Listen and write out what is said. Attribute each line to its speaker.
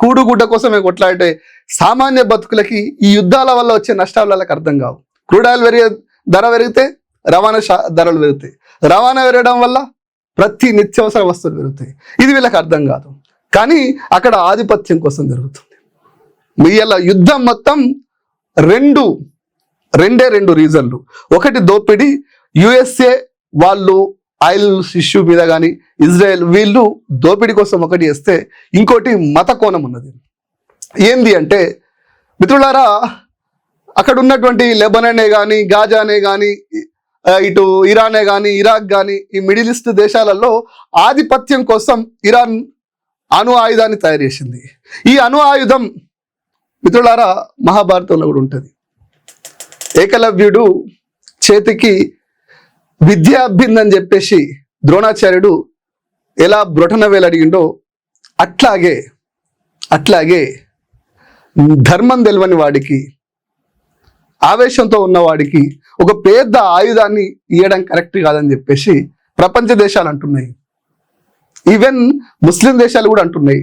Speaker 1: కూడుగుడ్డ కోసమే కొట్లాడే సామాన్య బతుకులకి ఈ యుద్ధాల వల్ల వచ్చే నష్టాలు వాళ్ళకి అర్థం కావు. క్రూడ్ ఆయిల్ ధర పెరిగితే రవాణా ధరలు పెరుగుతాయి. రవాణా పెరగడం వల్ల ప్రతి నిత్యావసర వస్తువులు పెరుగుతాయి. ఇది వీళ్ళకి అర్థం కాదు. కానీ అక్కడ ఆధిపత్యం కోసం జరుగుతుంది. ఇలా యుద్ధం మొత్తం రెండు రీజన్లు. ఒకటి దోపిడీ, యుఎస్ఏ వాళ్ళు ఆయిల్ ఇష్యూ మీద కానీ ఇజ్రాయెల్ వీళ్ళు దోపిడీ కోసం ఒకటి వేస్తే, ఇంకోటి మత కోణం ఉన్నది. ఏంది అంటే మిత్రులారా, అక్కడ ఉన్నటువంటి లెబనానే కానీ గాజానే కానీ ఇటు ఇరానే కానీ ఇరాక్ కానీ ఈ మిడిల్ ఈస్ట్ దేశాలలో ఆధిపత్యం కోసం ఇరాన్ అణు ఆయుధాన్ని తయారు చేసింది. ఈ అణు ఆయుధం మిత్రులారా మహాభారతంలో కూడా ఉంటుంది. ఏకలవ్యుడు చేతికి విద్య అబ్బిందని చెప్పేసి ద్రోణాచార్యుడు ఎలా బ్రొటనవేలు అడిగిండో అట్లాగే ధర్మం తెలియని వాడికి, ఆవేశంతో ఉన్నవాడికి ఒక పెద్ద ఆయుధాన్ని ఇవ్వడం కరెక్ట్ కాదని చెప్పేసి ప్రపంచ దేశాలు అంటున్నాయి. ఈవెన్ ముస్లిం దేశాలు కూడా అంటున్నాయి.